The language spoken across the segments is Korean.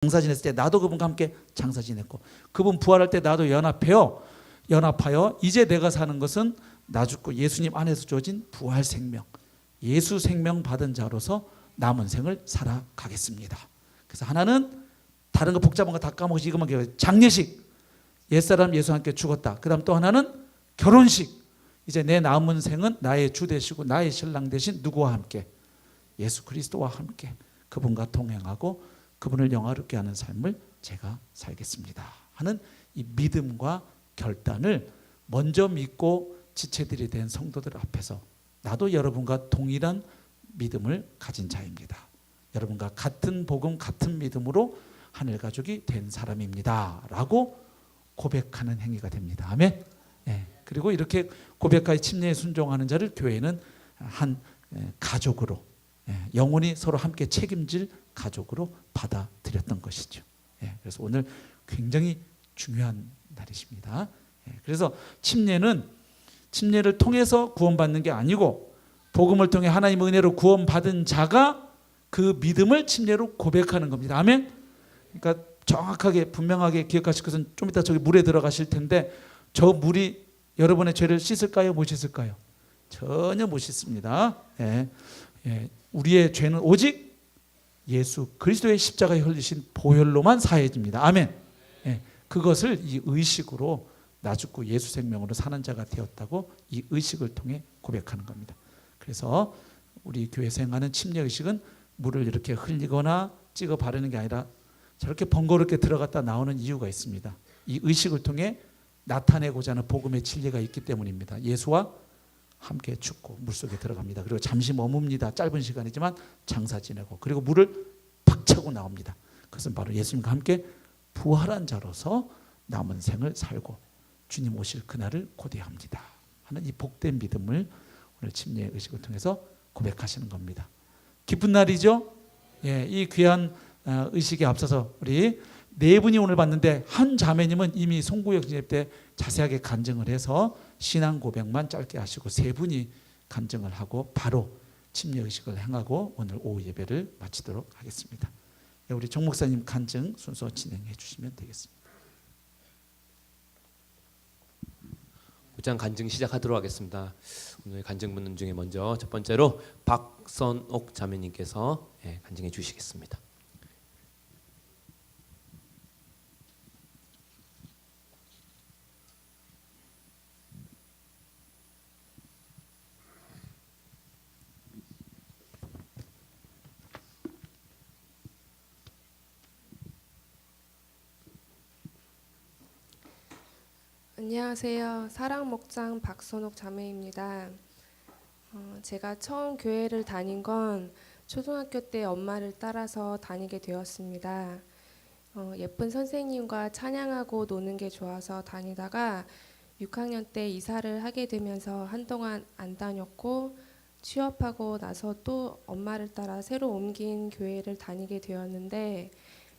장사 지냈을 때 나도 그분과 함께 장사 지냈고, 그분 부활할 때 나도 연합하여 이제 내가 사는 것은 나 죽고 예수님 안에서 주어진 부활 생명, 예수 생명 받은 자로서 남은 생을 살아가겠습니다. 그래서 하나는 다른 거 복잡한 거 다 까먹으시 이것만 기억해요. 장례식, 옛사람 예수와 함께 죽었다. 그 다음 또 하나는 결혼식. 이제 내 남은 생은 나의 주 되시고 나의 신랑 되신 누구와 함께? 예수 그리스도와 함께 그분과 동행하고 그분을 영화롭게 하는 삶을 제가 살겠습니다 하는 이 믿음과 결단을 먼저 믿고 지체들이 된 성도들 앞에서 나도 여러분과 동일한 믿음을 가진 자입니다. 여러분과 같은 복음 같은 믿음으로 하늘 가족이 된 사람입니다 라고 고백하는 행위가 됩니다. 아멘. 예. 그리고 이렇게 고백하여 침례에 순종하는 자를 교회는 한 가족으로, 영원히 서로 함께 책임질 가족으로 받아들였던 것이죠. 그래서 오늘 굉장히 중요한 날이십니다. 그래서 침례를 통해서 구원받는 게 아니고 복음을 통해 하나님의 은혜로 구원받은 자가 그 믿음을 침례로 고백하는 겁니다. 아멘. 그러니까 정확하게 분명하게 기억하실 것은 좀 이따 저기 물에 들어가실 텐데 저 물이 여러분의 죄를 씻을까요? 못 씻을까요? 전혀 못 씻습니다. 우리의 죄는 오직 예수 그리스도의 십자가에 흘리신 보혈로만 사해집니다. 아멘. 그것을 이 의식으로 나 죽고 예수 생명으로 사는 자가 되었다고 이 의식을 통해 고백하는 겁니다. 그래서 우리 교회에서 행하는 침례 의식은 물을 이렇게 흘리거나 찍어 바르는 게 아니라 저렇게 번거롭게 들어갔다 나오는 이유가 있습니다. 이 의식을 통해 나타내고자 하는 복음의 진리가 있기 때문입니다. 예수와 함께 죽고 물속에 들어갑니다. 그리고 잠시 머뭅니다. 짧은 시간이지만 장사 지내고, 그리고 물을 팍 차고 나옵니다. 그것은 바로 예수님과 함께 부활한 자로서 남은 생을 살고 주님 오실 그날을 고대합니다 하는 이 복된 믿음을 오늘 침례 의식을 통해서 고백하시는 겁니다. 기쁜 날이죠. 이 귀한 의식에 앞서서 우리 네 분이 오늘 봤는데 한 자매님은 이미 송구역 진입 때 자세하게 간증을 해서 신앙 고백만 짧게 하시고 세 분이 간증을 하고 바로 침례 의식을 행하고 오늘 오후 예배를 마치도록 하겠습니다. 우리 정 목사님 간증 순서 진행해 주시면 되겠습니다. 곧장 간증 시작하도록 하겠습니다. 오늘 간증분 중에 먼저 첫 번째로 박선옥 자매님께서 간증해 주시겠습니다. 안녕하세요. 사랑목장 박선옥 자매입니다. 제가 처음 교회를 다닌 건 초등학교 때 엄마를 따라서 다니게 되었습니다. 예쁜 선생님과 찬양하고 노는 게 좋아서 다니다가 6학년 때 이사를 하게 되면서 한동안 안 다녔고 취업하고 나서 또 엄마를 따라 새로 옮긴 교회를 다니게 되었는데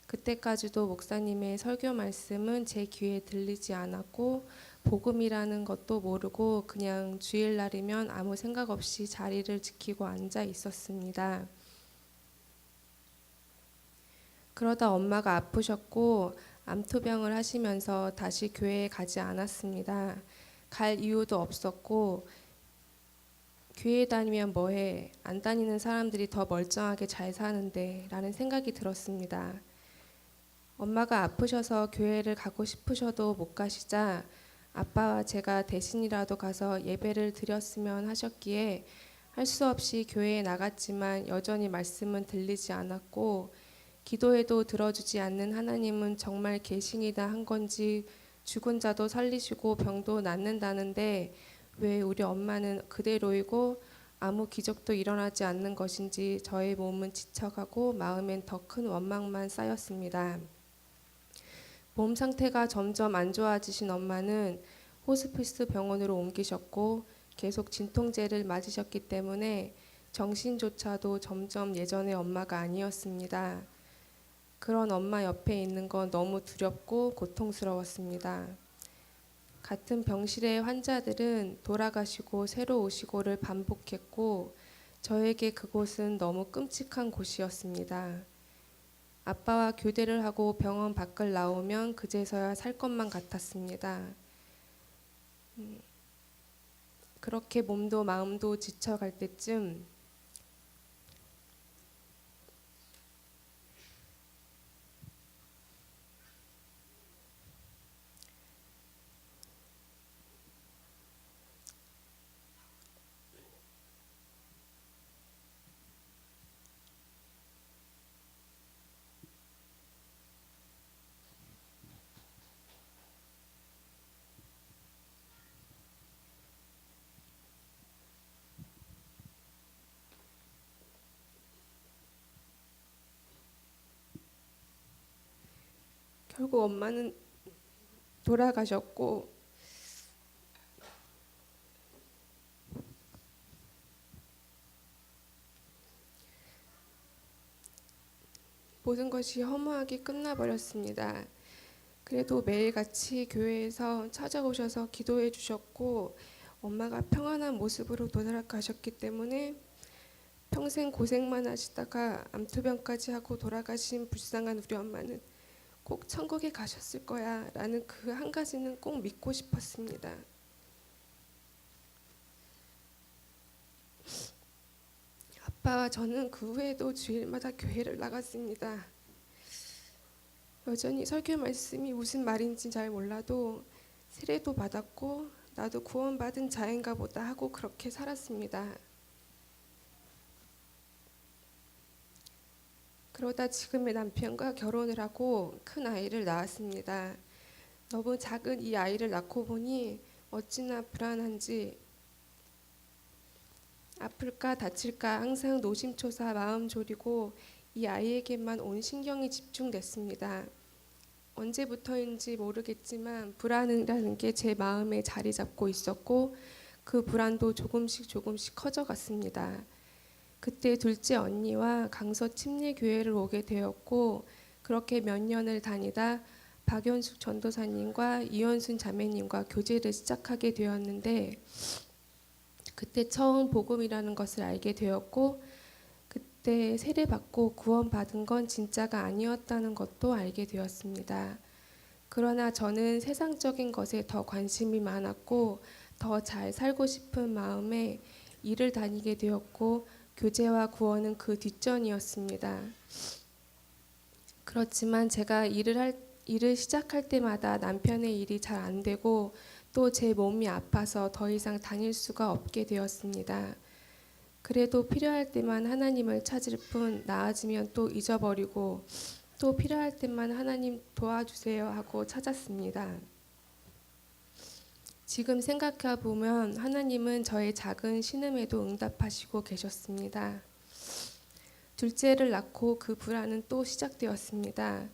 그때까지도 목사님의 설교 말씀은 제 귀에 들리지 않았고 복음이라는 것도 모르고 그냥 주일날이면 아무 생각 없이 자리를 지키고 앉아 있었습니다. 그러다 엄마가 아프셨고 암투병을 하시면서 다시 교회에 가지 않았습니다. 갈 이유도 없었고 교회 다니면 뭐해? 안 다니는 사람들이 더 멀쩡하게 잘 사는데 라는 생각이 들었습니다. 엄마가 아프셔서 교회를 가고 싶으셔도 못 가시자 아빠와 제가 대신이라도 가서 예배를 드렸으면 하셨기에 할 수 없이 교회에 나갔지만 여전히 말씀은 들리지 않았고 기도해도 들어주지 않는 하나님은 정말 계시니다 한 건지 죽은 자도 살리시고 병도 낫는다는데 왜 우리 엄마는 그대로이고 아무 기적도 일어나지 않는 것인지 저의 몸은 지쳐가고 마음엔 더 큰 원망만 쌓였습니다. 몸 상태가 점점 안 좋아지신 엄마는 호스피스 병원으로 옮기셨고 계속 진통제를 맞으셨기 때문에 정신조차도 점점 예전의 엄마가 아니었습니다. 그런 엄마 옆에 있는 건 너무 두렵고 고통스러웠습니다. 같은 병실의 환자들은 돌아가시고 새로 오시고를 반복했고 저에게 그곳은 너무 끔찍한 곳이었습니다. 아빠와 교대를 하고 병원 밖을 나오면 그제서야 살 것만 같았습니다. 그렇게 몸도 마음도 지쳐갈 때쯤 결국 엄마는 돌아가셨고 모든 것이 허무하게 끝나버렸습니다. 그래도 매일같이 교회에서 찾아오셔서 기도해 주셨고 엄마가 평안한 모습으로 돌아가셨기 때문에 평생 고생만 하시다가 암투병까지 하고 돌아가신 불쌍한 우리 엄마는 꼭 천국에 가셨을 거야 라는 그 한 가지는 꼭 믿고 싶었습니다. 아빠와 저는 그 후에도 주일마다 교회를 나갔습니다. 여전히 설교 말씀이 무슨 말인지 잘 몰라도 세례도 받았고 나도 구원받은 자인가 보다 하고 그렇게 살았습니다. 그러다 지금의 남편과 결혼을 하고 큰 아이를 낳았습니다. 너무 작은 이 아이를 낳고 보니 어찌나 불안한지 아플까 다칠까 항상 노심초사 마음 졸이고 이 아이에게만 온 신경이 집중됐습니다. 언제부터인지 모르겠지만 불안이라는 게 제 마음에 자리 잡고 있었고 그 불안도 조금씩 커져갔습니다. 그때 둘째 언니와 강서 침례교회를 오게 되었고 그렇게 몇 년을 다니다 박연숙 전도사님과 이현순 자매님과 교제를 시작하게 되었는데 그때 처음 복음이라는 것을 알게 되었고 그때 세례받고 구원받은 건 진짜가 아니었다는 것도 알게 되었습니다. 그러나 저는 세상적인 것에 더 관심이 많았고 더 잘 살고 싶은 마음에 일을 다니게 되었고 교제와 구원은 그 뒷전이었습니다. 그렇지만 제가 일을 시작할 때마다 남편의 일이 잘 안 되고 또 제 몸이 아파서 더 이상 다닐 수가 없게 되었습니다. 그래도 필요할 때만 하나님을 찾을 뿐 나아지면 또 잊어버리고 또 필요할 때만 하나님 도와주세요 하고 찾았습니다. 지금 생각해 보면 하나님은 저의 작은 신음에도 응답하시고 계셨습니다. 둘째를 낳고 그 불안은 또 시작되었습니다.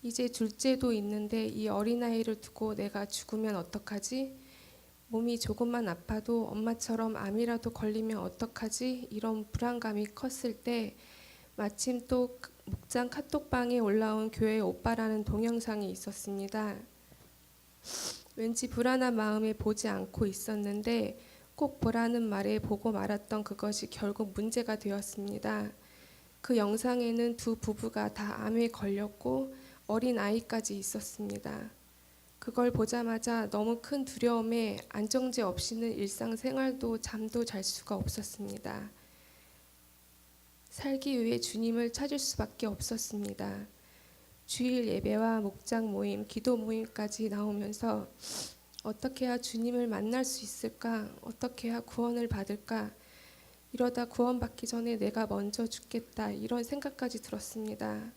이제 둘째도 있는데 이 어린아이를 두고 내가 죽으면 어떡하지? 몸이 조금만 아파도 엄마처럼 암이라도 걸리면 어떡하지? 이런 불안감이 컸을 때 마침 또 목장 카톡방에 올라온 교회 오빠라는 동영상이 있었습니다. 왠지 불안한 마음에 보지 않고 있었는데 꼭 보라는 말에 보고 말았던 그것이 결국 문제가 되었습니다. 그 영상에는 두 부부가 다 암에 걸렸고 어린 아이까지 있었습니다. 그걸 보자마자 너무 큰 두려움에 안정제 없이는 일상생활도 잠도 잘 수가 없었습니다. 살기 위해 주님을 찾을 수밖에 없었습니다. 주일 예배와 목장 모임, 기도 모임까지 나오면서 어떻게 해야 주님을 만날 수 있을까? 어떻게 해야 구원을 받을까? 이러다 구원받기 전에 내가 먼저 죽겠다. 이런 생각까지 들었습니다.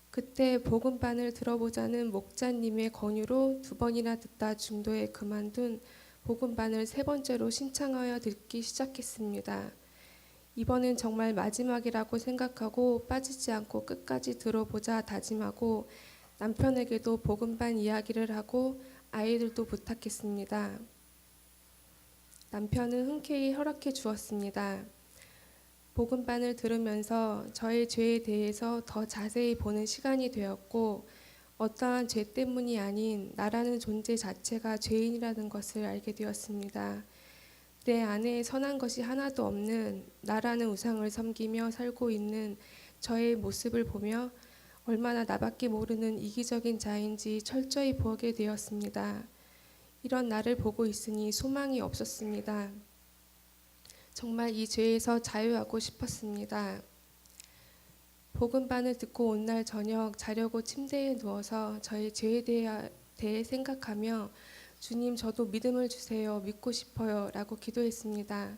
그때 복음반을 들어보자는 목자님의 권유로 2번이나 듣다 중도에 그만둔 복음반을 3번째로 신청하여 듣기 시작했습니다. 이번엔 정말 마지막이라고 생각하고 빠지지 않고 끝까지 들어보자 다짐하고 남편에게도 복음반 이야기를 하고 아이들도 부탁했습니다. 남편은 흔쾌히 허락해 주었습니다. 복음반을 들으면서 저의 죄에 대해서 더 자세히 보는 시간이 되었고 어떠한 죄 때문이 아닌 나라는 존재 자체가 죄인이라는 것을 알게 되었습니다. 내 안에 선한 것이 하나도 없는 나라는 우상을 섬기며 살고 있는 저의 모습을 보며 얼마나 나밖에 모르는 이기적인 자인지 철저히 보게 되었습니다. 이런 나를 보고 있으니 소망이 없었습니다. 정말 이 죄에서 자유하고 싶었습니다. 복음반을 듣고 온 날 저녁 자려고 침대에 누워서 저의 죄에 대해 생각하며 주님, 저도 믿음을 주세요. 믿고 싶어요. 라고 기도했습니다.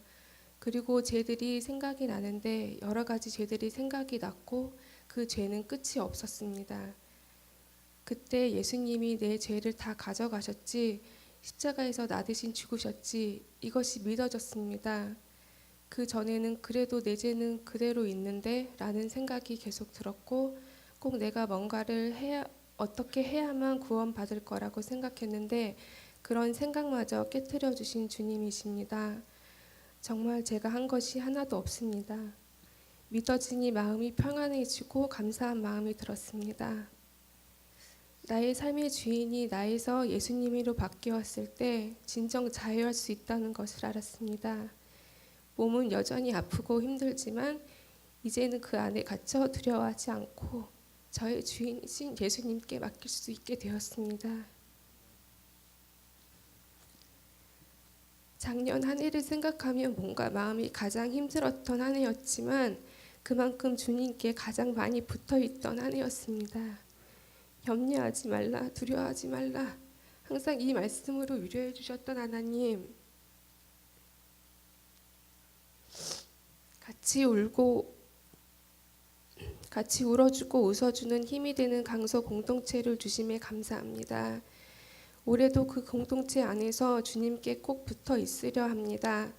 그리고 죄들이 생각이 나는데 여러 가지 죄들이 생각이 났고 그 죄는 끝이 없었습니다. 그때 예수님이 내 죄를 다 가져가셨지, 십자가에서 나 대신 죽으셨지, 이것이 믿어졌습니다. 그 전에는 그래도 내 죄는 그대로 있는데 라는 생각이 계속 들었고, 꼭 내가 뭔가를 어떻게 해야만 구원받을 거라고 생각했는데 그런 생각마저 깨트려 주신 주님이십니다. 정말 제가 한 것이 하나도 없습니다. 믿어지니 마음이 평안해지고 감사한 마음이 들었습니다. 나의 삶의 주인이 나에서 예수님으로 바뀌었을 때 진정 자유할 수 있다는 것을 알았습니다. 몸은 여전히 아프고 힘들지만 이제는 그 안에 갇혀 두려워하지 않고 저의 주인이신 예수님께 맡길 수 있게 되었습니다. 작년 한 해를 생각하면 뭔가 마음이 가장 힘들었던 한 해였지만 그만큼 주님께 가장 많이 붙어있던 한 해였습니다. 염려하지 말라, 두려워하지 말라, 항상 이 말씀으로 위로해 주셨던 하나님, 같이 울어주고 웃어주는 힘이 되는 강서 공동체를 주심에 감사합니다. 올해도 그 공동체 안에서 주님께 꼭 붙어 있으려 합니다.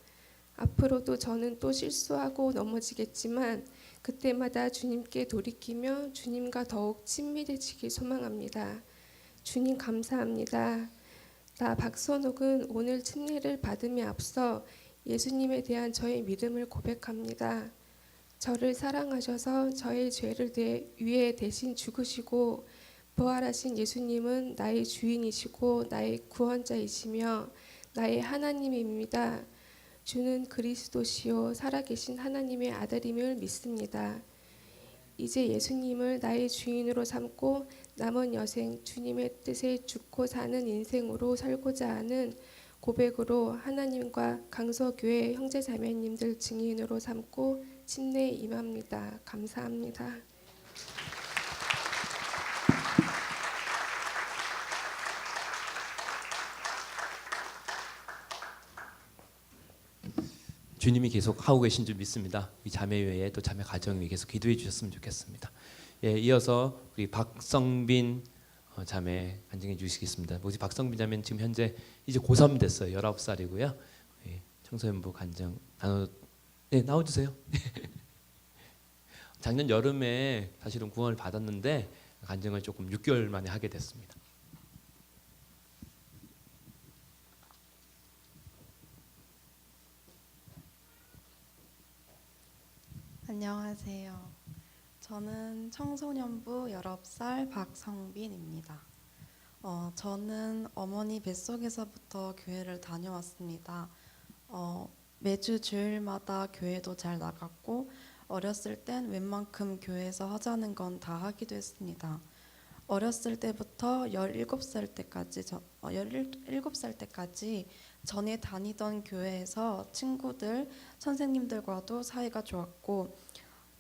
앞으로도 저는 또 실수하고 넘어지겠지만 그때마다 주님께 돌이키며 주님과 더욱 친밀해지길 소망합니다. 주님 감사합니다. 나 박선옥은 오늘 침례를 받음에 앞서 예수님에 대한 저의 믿음을 고백합니다. 저를 사랑하셔서 저의 죄를 위해 대신 죽으시고 부활하신 예수님은 나의 주인이시고 나의 구원자이시며 나의 하나님입니다. 주는 그리스도시요 살아계신 하나님의 아들임을 믿습니다. 이제 예수님을 나의 주인으로 삼고 남은 여생 주님의 뜻에 죽고 사는 인생으로 살고자 하는 고백으로 하나님과 강서교회 형제자매님들 증인으로 삼고 침례에 임합니다. 감사합니다. 주님이 계속 하고 계신 줄 믿습니다. 이 자매 외에 또 자매 가정 위에 계속 기도해 주셨으면 좋겠습니다. 예, 이어서 우리 박성빈 자매 간증해 주시겠습니다. 우리 박성빈 자매는 지금 현재 이제 고3 됐어요. 19살이고요. 예, 청소년부 간증 나와주세요. 작년 여름에 사실은 구원을 받았는데 간증을 조금 6개월 만에 하게 됐습니다. 안녕하세요. 저는 청소년부 19살 박성빈입니다. 저는 어머니 뱃속에서부터 교회를 다녀왔습니다. 매주 주일마다 교회도 잘 나갔고 어렸을 땐 웬만큼 교회에서 하자는 건 다 하기도 했습니다. 어렸을 때부터 17살 때까지 전에 다니던 교회에서 친구들, 선생님들과도 사이가 좋았고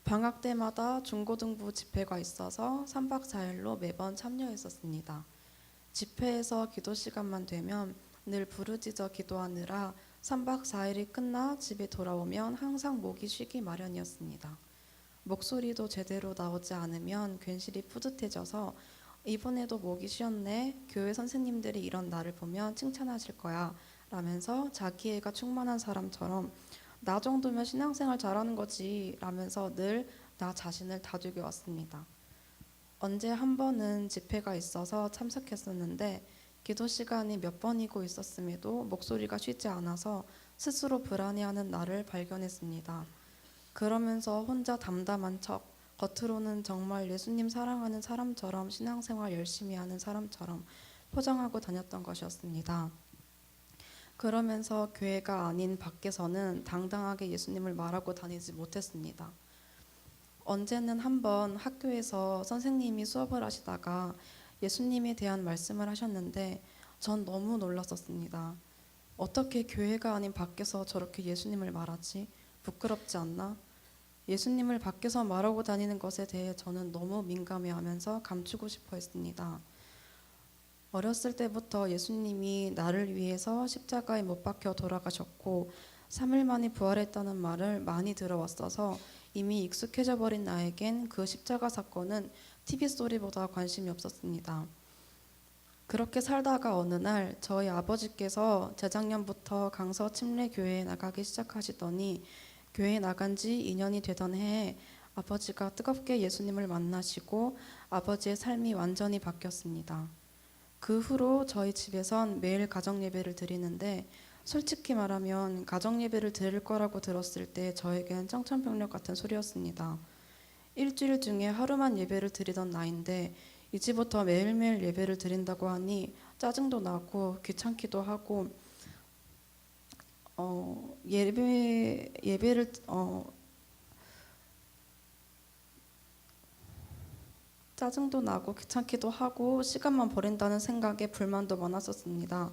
방학 때마다 중고등부 집회가 있어서 3박 4일로 매번 참여했었습니다. 집회에서 기도 시간만 되면 늘 부르짖어 기도하느라 3박 4일이 끝나 집에 돌아오면 항상 목이 쉬기 마련이었습니다. 목소리도 제대로 나오지 않으면 괜시리 뿌듯해져서 이번에도 목이 쉬었네. 교회 선생님들이 이런 나를 보면 칭찬하실 거야. 라면서 자기애가 충만한 사람처럼 나 정도면 신앙생활 잘하는 거지 라면서 늘 나 자신을 다독여 왔습니다. 언제 한 번은 집회가 있어서 참석했었는데 기도 시간이 몇 번이고 있었음에도 목소리가 쉬지 않아서 스스로 불안해하는 나를 발견했습니다. 그러면서 혼자 담담한 척, 겉으로는 정말 예수님 사랑하는 사람처럼 신앙생활 열심히 하는 사람처럼 포장하고 다녔던 것이었습니다. 그러면서 교회가 아닌 밖에서는 당당하게 예수님을 말하고 다니지 못했습니다. 언제는 한번 학교에서 선생님이 수업을 하시다가 예수님에 대한 말씀을 하셨는데 전 너무 놀랐었습니다. 어떻게 교회가 아닌 밖에서 저렇게 예수님을 말하지? 부끄럽지 않나? 예수님을 밖에서 말하고 다니는 것에 대해 저는 너무 민감해하면서 감추고 싶어 했습니다. 어렸을 때부터 예수님이 나를 위해서 십자가에 못 박혀 돌아가셨고 3일 만에 부활했다는 말을 많이 들어왔어서 이미 익숙해져 버린 나에겐 그 십자가 사건은 TV 스토리보다 관심이 없었습니다. 그렇게 살다가 어느 날 저희 아버지께서 재작년부터 강서 침례교회에 나가기 시작하시더니 교회에 나간 지 2년이 되던 해에 아버지가 뜨겁게 예수님을 만나시고 아버지의 삶이 완전히 바뀌었습니다. 그 후로 저희 집에선 매일 가정 예배를 드리는데 솔직히 말하면 가정 예배를 드릴 거라고 들었을 때 저에겐 청천벽력 같은 소리였습니다. 일주일 중에 하루만 예배를 드리던 나인데 이제부터 매일매일 예배를 드린다고 하니 짜증도 나고 귀찮기도 하고 예배를 짜증도 나고 귀찮기도 하고 시간만 버린다는 생각에 불만도 많았었습니다.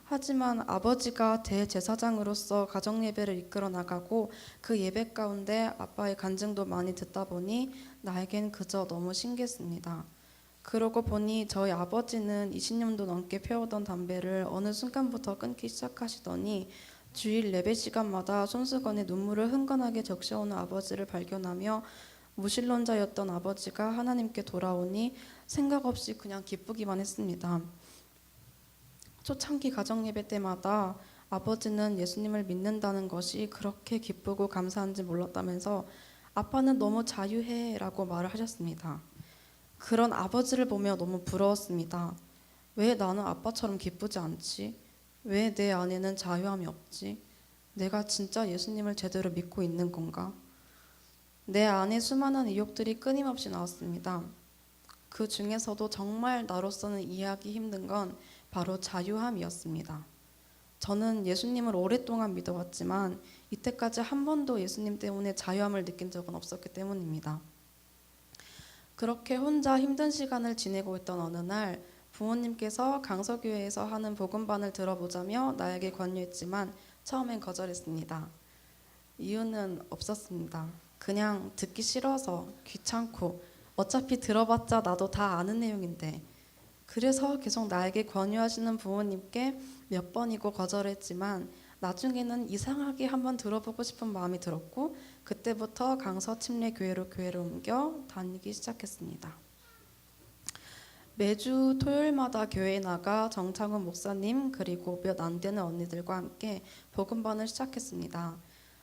하지만 아버지가 대제사장으로서 가정 예배를 이끌어 나가고 그 예배 가운데 아빠의 간증도 많이 듣다 보니 나에겐 그저 너무 신기했습니다. 그러고 보니 저희 아버지는 20년도 넘게 피워오던 담배를 어느 순간부터 끊기 시작하시더니 주일 예배 시간마다 손수건에 눈물을 흥건하게 적셔오는 아버지를 발견하며 무신론자였던 아버지가 하나님께 돌아오니 생각 없이 그냥 기쁘기만 했습니다. 초창기 가정예배 때마다 아버지는 예수님을 믿는다는 것이 그렇게 기쁘고 감사한지 몰랐다면서 아빠는 너무 자유해 라고 말을 하셨습니다. 그런 아버지를 보며 너무 부러웠습니다. 왜 나는 아빠처럼 기쁘지 않지? 왜 내 안에는 자유함이 없지? 내가 진짜 예수님을 제대로 믿고 있는 건가? 내 안에 수많은 의욕들이 끊임없이 나왔습니다. 그 중에서도 정말 나로서는 이해하기 힘든 건 바로 자유함이었습니다. 저는 예수님을 오랫동안 믿어왔지만 이때까지 한 번도 예수님 때문에 자유함을 느낀 적은 없었기 때문입니다. 그렇게 혼자 힘든 시간을 지내고 있던 어느 날 부모님께서 강서교회에서 하는 복음반을 들어보자며 나에게 권유했지만 처음엔 거절했습니다. 이유는 없었습니다. 그냥 듣기 싫어서 귀찮고 어차피 들어봤자 나도 다 아는 내용인데 그래서 계속 나에게 권유하시는 부모님께 몇 번이고 거절했지만 나중에는 이상하게 한번 들어보고 싶은 마음이 들었고 그때부터 강서 침례교회로 교회를 옮겨 다니기 시작했습니다. 매주 토요일마다 교회에 나가 정창훈 목사님 그리고 몇 안 되는 언니들과 함께 복음반을 시작했습니다.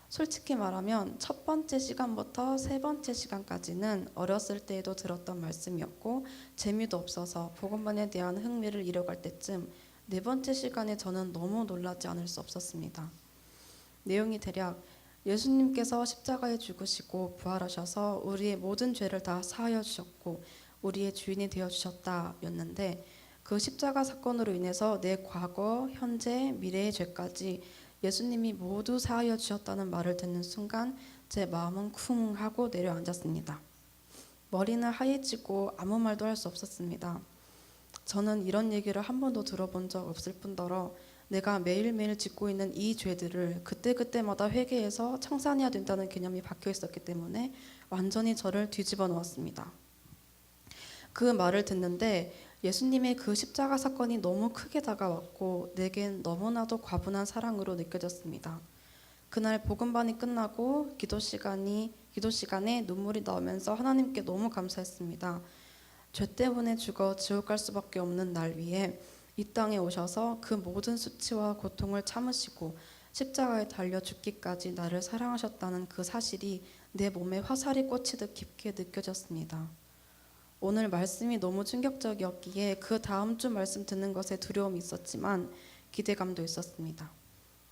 솔직히 말하면 첫 번째 시간부터 세 번째 시간까지는 어렸을 때에도 들었던 말씀이었고 재미도 없어서 복음반에 대한 흥미를 잃어갈 때쯤 네 번째 시간에 저는 너무 놀라지 않을 수 없었습니다. 내용이 대략 예수님께서 십자가에 죽으시고 부활하셔서 우리의 모든 죄를 다 사하여 주셨고 우리의 주인이 되어주셨다 였는데 그 십자가 사건으로 인해서 내 과거, 현재, 미래의 죄까지 예수님이 모두 사하여 주셨다는 말을 듣는 순간 제 마음은 쿵 하고 내려앉았습니다. 머리는 하얘지고 아무 말도 할 수 없었습니다. 저는 이런 얘기를 한 번도 들어본 적 없을 뿐더러 내가 매일매일 짓고 있는 이 죄들을 그때그때마다 회개해서 청산해야 된다는 개념이 박혀 있었기 때문에 완전히 저를 뒤집어 놓았습니다. 그 말을 듣는데 예수님의 그 십자가 사건이 너무 크게 다가왔고 내겐 너무나도 과분한 사랑으로 느껴졌습니다. 그날 복음반이 끝나고 기도 시간에 눈물이 나오면서 하나님께 너무 감사했습니다. 죄 때문에 죽어 지옥 갈 수밖에 없는 날 위에 이 땅에 오셔서 그 모든 수치와 고통을 참으시고 십자가에 달려 죽기까지 나를 사랑하셨다는 그 사실이 내 몸에 화살이 꽂히듯 깊게 느껴졌습니다. 오늘 말씀이 너무 충격적이었기에 그 다음 주 말씀 듣는 것에 두려움이 있었지만 기대감도 있었습니다.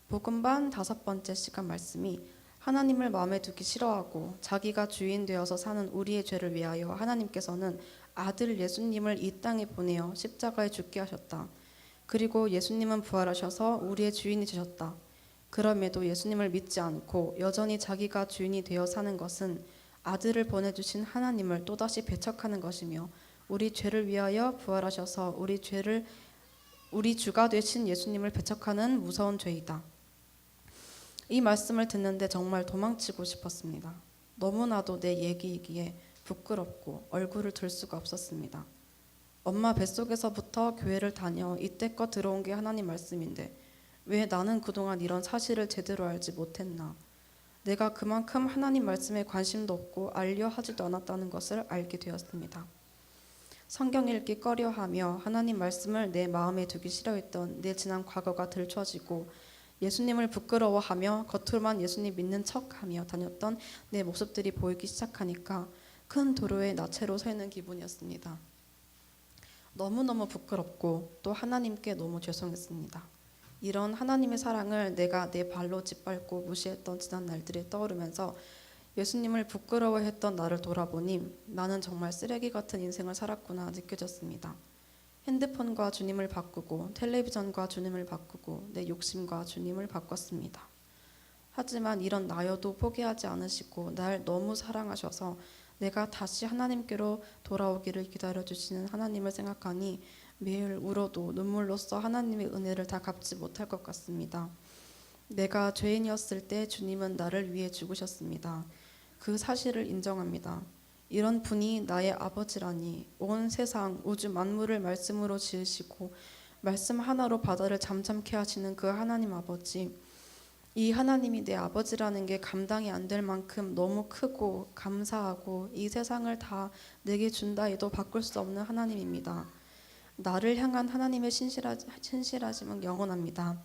복음반 5번째 시간 말씀이 하나님을 마음에 두기 싫어하고 자기가 주인 되어서 사는 우리의 죄를 위하여 하나님께서는 아들 예수님을 이 땅에 보내어 십자가에 죽게 하셨다. 그리고 예수님은 부활하셔서 우리의 주인이 되셨다. 그럼에도 예수님을 믿지 않고 여전히 자기가 주인이 되어 사는 것은 아들을 보내주신 하나님을 또다시 배척하는 것이며 우리 죄를 위하여 부활하셔서 우리 주가 되신 예수님을 배척하는 무서운 죄이다. 이 말씀을 듣는데 정말 도망치고 싶었습니다. 너무나도 내 얘기이기에 부끄럽고 얼굴을 들 수가 없었습니다. 엄마 뱃속에서부터 교회를 다녀 이때껏 들어온 게 하나님 말씀인데 왜 나는 그동안 이런 사실을 제대로 알지 못했나. 내가 그만큼 하나님 말씀에 관심도 없고 알려 하지도 않았다는 것을 알게 되었습니다. 성경 읽기 꺼려하며 하나님 말씀을 내 마음에 두기 싫어했던 내 지난 과거가 들춰지고 예수님을 부끄러워하며 겉으로만 예수님 믿는 척하며 다녔던 내 모습들이 보이기 시작하니까 큰 도로에 나체로 서 있는 기분이었습니다. 너무너무 부끄럽고 또 하나님께 너무 죄송했습니다. 이런 하나님의 사랑을 내가 내 발로 짓밟고 무시했던 지난 날들이 떠오르면서 예수님을 부끄러워했던 나를 돌아보니 나는 정말 쓰레기 같은 인생을 살았구나 느껴졌습니다. 핸드폰과 주님을 바꾸고 텔레비전과 주님을 바꾸고 내 욕심과 주님을 바꿨습니다. 하지만 이런 나여도 포기하지 않으시고 날 너무 사랑하셔서 내가 다시 하나님께로 돌아오기를 기다려주시는 하나님을 생각하니 매일 울어도 눈물로써 하나님의 은혜를 다 갚지 못할 것 같습니다. 내가 죄인이었을 때 주님은 나를 위해 죽으셨습니다. 그 사실을 인정합니다. 이런 분이 나의 아버지라니 온 세상 우주 만물을 말씀으로 지으시고 말씀 하나로 바다를 잠잠케 하시는 그 하나님 아버지, 이 하나님이 내 아버지라는 게 감당이 안 될 만큼 너무 크고 감사하고 이 세상을 다 내게 준다 해도 바꿀 수 없는 하나님입니다. 나를 향한 하나님의 신실하심은 영원합니다.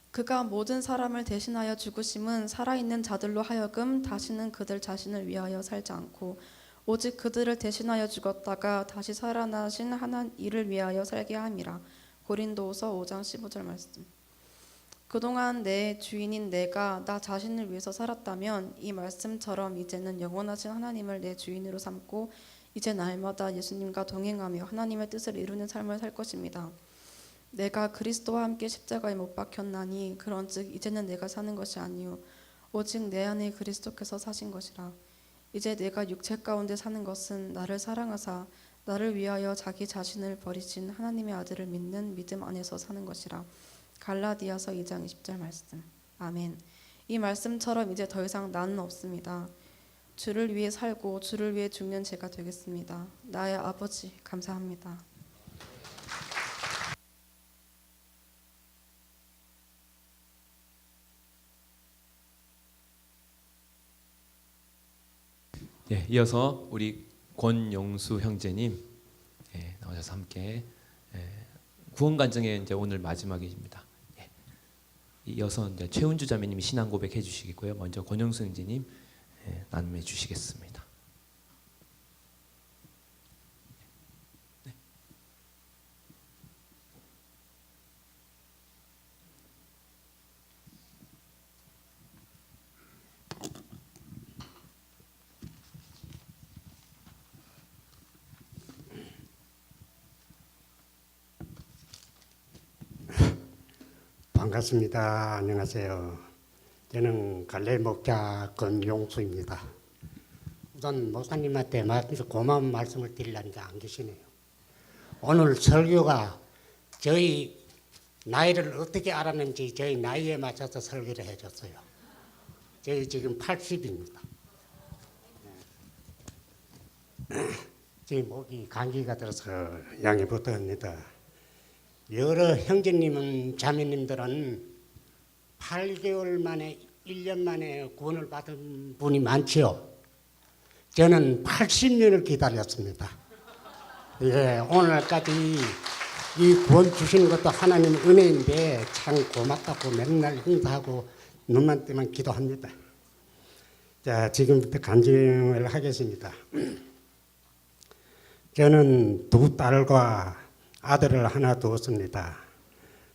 그가 모든 사람을 대신하여 죽으심은 살아있는 자들로 하여금 다시는 그들 자신을 위하여 살지 않고 오직 그들을 대신하여 죽었다가 다시 살아나신 이를 위하여 살게 함이라. 고린도후서 5장 15절 말씀. 그동안 내 주인인 내가 나 자신을 위해서 살았다면 이 말씀처럼 이제는 영원하신 하나님을 내 주인으로 삼고 이제 날마다 예수님과 동행하며 하나님의 뜻을 이루는 삶을 살 것입니다. 내가 그리스도와 함께 십자가에 못 박혔나니 그런즉 이제는 내가 사는 것이 아니요 오직 내 안에 그리스도께서 사신 것이라. 이제 내가 육체 가운데 사는 것은 나를 사랑하사 나를 위하여 자기 자신을 버리신 하나님의 아들을 믿는 믿음 안에서 사는 것이라. 갈라디아서 2장 20절 말씀. 아멘. 이 말씀처럼 이제 더 이상 나는 없습니다. 주를 위해 살고 주를 위해 죽는 제가 되겠습니다. 나의 아버지 감사합니다. 예, 이어서 우리 권용수 형제님 나오셔서 함께 구원 간증의 이제 오늘 마지막입니다. 예, 이어서 이제 최은주 자매님이 신앙 고백해 주시겠고요. 먼저 권용수 형제님 나눔해 주시겠습니다. 반갑습니다. 안녕하세요. 저는 갈래 목자 권용수입니다. 우선 목사님한테 고마운 말씀을 드리려니까 안 계시네요. 오늘 설교가 저희 나이를 어떻게 알았는지 저희 나이에 맞춰서 설교를 해줬어요. 저희 지금 80입니다. 지금 목이 감기가 들어서 양해 부탁합니다. 여러 형제님은 자매님들은 8개월 만에 1년 만에 구원을 받은 분이 많지요. 저는 80년을 기다렸습니다. 예, 오늘까지 이 구원 주시는 것도 하나님 은혜인데 참 고맙다고 맨날 인사하고 눈만 뜨면 기도합니다. 자, 지금부터 간증을 하겠습니다. 저는 두 딸과 아들을 하나 두었습니다.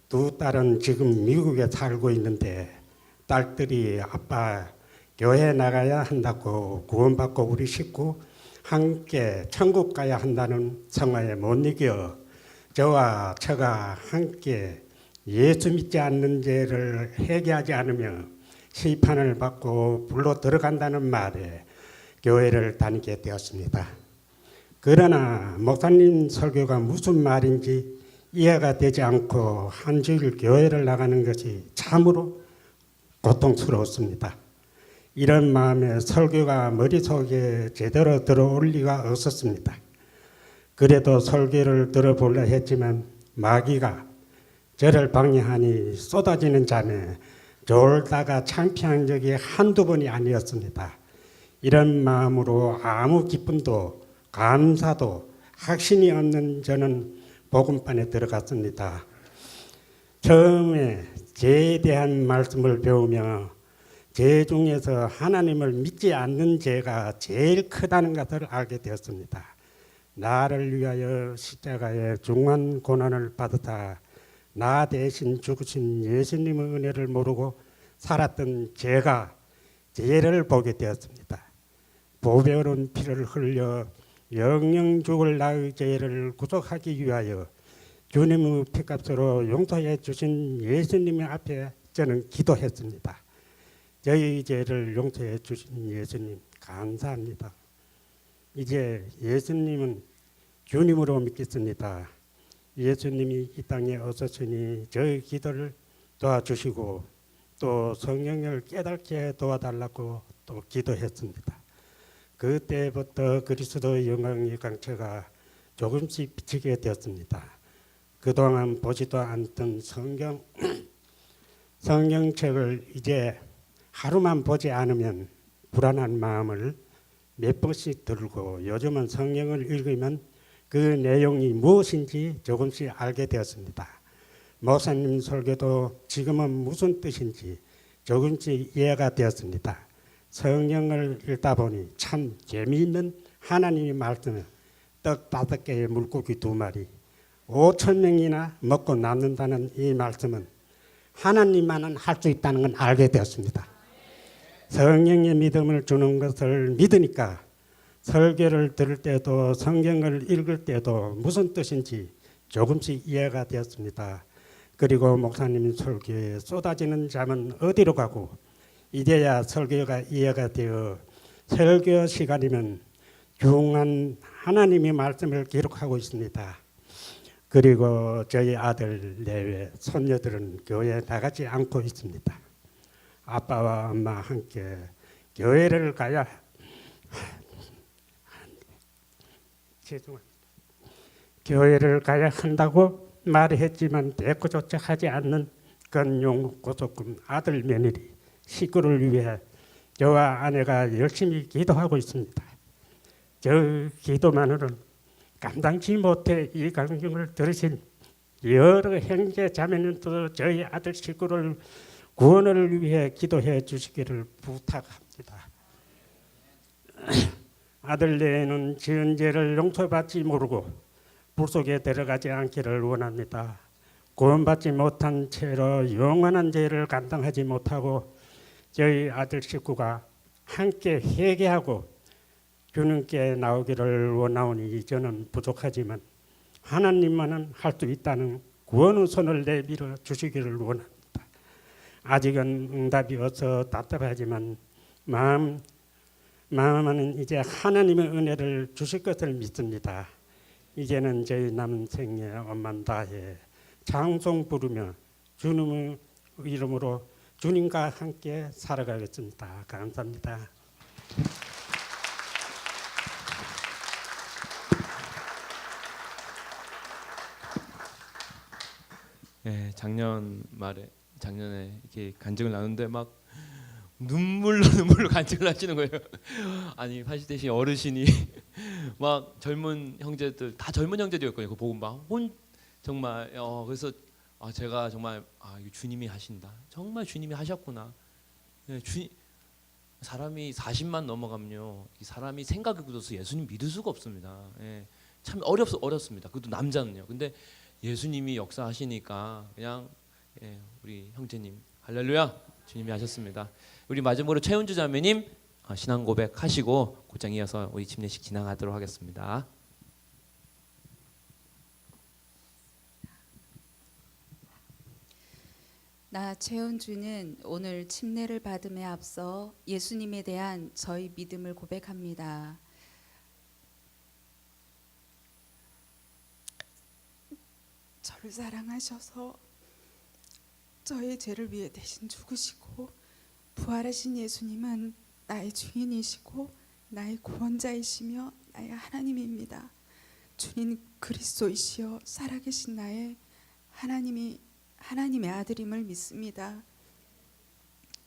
두 딸은 지금 미국에 살고 있는데 딸들이 아빠 교회 나가야 한다고 구원받고 우리 식구 함께 천국 가야 한다는 성화에 못 이겨 저와 처가 함께 예수 믿지 않는 죄를 회개하지 않으며 시판을 받고 불로 들어간다는 말에 교회를 다니게 되었습니다. 그러나 목사님 설교가 무슨 말인지 이해가 되지 않고 한 주일 교회를 나가는 것이 참으로 고통스러웠습니다. 이런 마음에 설교가 머릿속에 제대로 들어올 리가 없었습니다. 그래도 설교를 들어보려 했지만 마귀가 저를 방해하니 쏟아지는 잠에 졸다가 창피한 적이 한두 번이 아니었습니다. 이런 마음으로 아무 기쁨도 감사도 확신이 없는 저는 복음반에 들어갔습니다. 처음에 죄에 대한 말씀을 배우며 죄 중에서 하나님을 믿지 않는 죄가 제일 크다는 것을 알게 되었습니다. 나를 위하여 십자가에 중한 고난을 받으사 나 대신 죽으신 예수님의 은혜를 모르고 살았던 제가 죄를 보게 되었습니다. 보배로운 피를 흘려 영영 죽을 나의 죄를 구속하기 위하여 주님의 피값으로 용서해 주신 예수님 앞에 저는 기도했습니다. 저희 죄를 용서해 주신 예수님 감사합니다. 이제 예수님은 주님으로 믿겠습니다. 예수님이 이 땅에 오셨으니 저희 기도를 도와주시고 또 성령을 깨닫게 도와달라고 또 기도했습니다. 그때부터 그리스도의 영광의 강체가 조금씩 비치게 되었습니다. 그동안 보지도 않던 성경책을 이제 하루만 보지 않으면 불안한 마음을 몇 번씩 들고 요즘은 성경을 읽으면 그 내용이 무엇인지 조금씩 알게 되었습니다. 목사님 설교도 지금은 무슨 뜻인지 조금씩 이해가 되었습니다. 성경을 읽다 보니 참 재미있는 하나님의 말씀을 떡 5개에 물고기 2마리 5,000명이나 먹고 남는다는 이 말씀은 하나님만은 할 수 있다는 건 알게 되었습니다. 성령의 믿음을 주는 것을 믿으니까 설교를 들을 때도 성경을 읽을 때도 무슨 뜻인지 조금씩 이해가 되었습니다. 그리고 목사님 설교에 쏟아지는 잠은 어디로 가고 이제야 설교가 이해가 되어 설교 시간이면 중한 하나님의 말씀을 기록하고 있습니다. 그리고 저희 아들 내외 손녀들은 교회에 나가지 않고 있습니다. 아빠와 엄마 함께 교회를 가야 교회를 가야 한다고 말했지만 대꾸조차 하지 않는 건용 고소금 아들 며느리 식구를 위해 저와 아내가 열심히 기도하고 있습니다. 저 기도만으로는 감당치 못해 이 강령을 들으신 여러 형제 자매님도 저희 아들 식구를 구원을 위해 기도해 주시기를 부탁합니다. 아들 내에는 지은 죄를 용서받지 모르고 불속에 들어가지 않기를 원합니다. 구원받지 못한 채로 영원한 죄를 감당하지 못하고 저희 아들 식구가 함께 회개하고 주님께 나오기를 원하오니 저는 부족하지만 하나님만은 할 수 있다는 구원의 손을 내밀어 주시기를 원합니다. 아직은 응답이 없어 답답하지만 마음은 이제 하나님의 은혜를 주실 것을 믿습니다. 이제는 저희 남은 생에 엄만 다해 찬송 부르며 주님의 이름으로 주님과 함께 살아가겠습니다. 감사합니다. 예, 작년에 이렇게 간증을 나누는데 막 눈물로 간증을 하시는 거예요. 아니 80대신 어르신이 막 젊은 형제들 다 젊은 형제들이었거든요. 그 복음방 정말 그래서 제가 정말 이거 주님이 하신다. 정말 주님이 하셨구나. 예, 사람이 40만 넘어가면요, 이 사람이 생각이 굳어서 예수님 믿을 수가 없습니다. 예, 참 어렵습니다. 그것도 남자는요. 근데 예수님이 역사하시니까 그냥 우리 형제님 할렐루야 주님이 하셨습니다. 우리 마지막으로 최은주 자매님 신앙 고백하시고 곧장 이어서 우리 침례식 진행하도록 하겠습니다. 나 최은주는 오늘 침례를 받음에 앞서 예수님에 대한 저희 믿음을 고백합니다. 저를 사랑하셔서 저의 죄를 위해 대신 죽으시고 부활하신 예수님은 나의 주인이시고 나의 구원자이시며 나의 하나님입니다. 주님 그리스도이시여 살아계신 나의 하나님의 아들임을 믿습니다.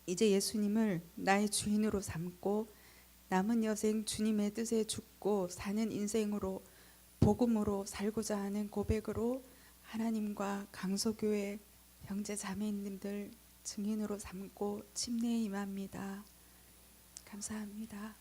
이제 예수님을 나의 주인으로 삼고 남은 여생 주님의 뜻에 죽고 사는 인생으로 복음으로 살고자 하는 고백으로 하나님과 강소교회 형제 자매님들 증인으로 삼고 침례에 임합니다. 감사합니다.